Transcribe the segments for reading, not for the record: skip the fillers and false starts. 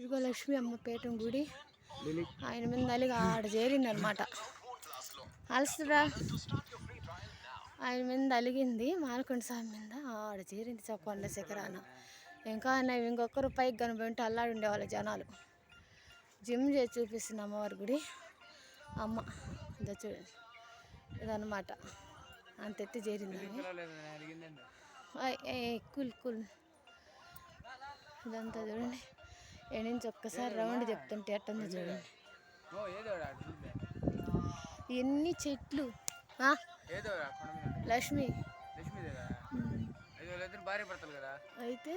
ఇదిగో లక్ష్మీ అమ్మ పీఠం గుడి. ఆయన మీద నలిగి ఆడ చేరిందనమాట. అలసరా ఆయన మీద నలిగింది మాలకొండ స్వామి మీద ఆడ చేరింది కొండ శిఖరాన. ఇంకా ఇంకొకరు పైకి కనిపోయింటే అల్లాడి ఉండేవాళ్ళు జనాలు. జిమ్ చేసి చూపిస్తుంది అమ్మవారి గుడి. అమ్మ ఇదో చూడండి, ఇదన్నమాట. అంత ఎత్తి చేరింది. కూల్ కూల్ ఇదంతా చూడండి. ఏ నుంచి ఒక్కసారి రౌండ్ చెప్తుంటే ఎట్టుందో చూడండి. ఎన్ని చెట్లు. లక్ష్మి అయితే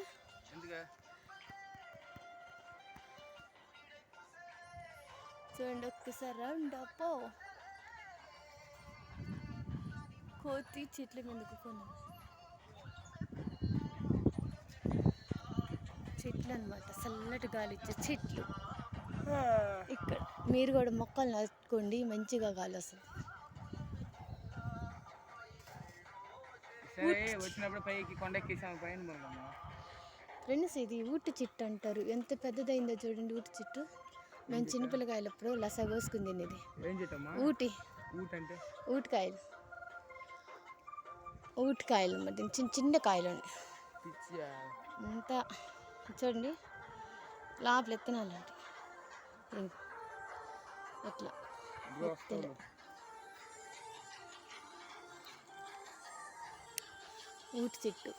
చూడండి ఒక్కసారి రౌండ్ అప్పో. కోతి చెట్ల మీదకు కొను చెట్లు అనమాట, చల్లటి గాలి ఇచ్చే చెట్లు. ఇక్కడ మీరు కూడా మొక్కలు నాటుకోండి, మంచిగా గాలి వస్తుంది. ఫ్రెండ్స్ ఇది ఊటి చెట్టు అంటారు. ఎంత పెద్దదైందో చూడండి ఊటి చెట్టు. మేము చిన్నపిల్లకాయలప్పుడు లస కోసుకుని తినేది. ఊటికాయలు ఊటికాయలు మరి చిన్న చిన్న కాయలు అంతా చూడండి. లోపల ఎత్తనాలు ఎట్లా ఊటి చెట్టు.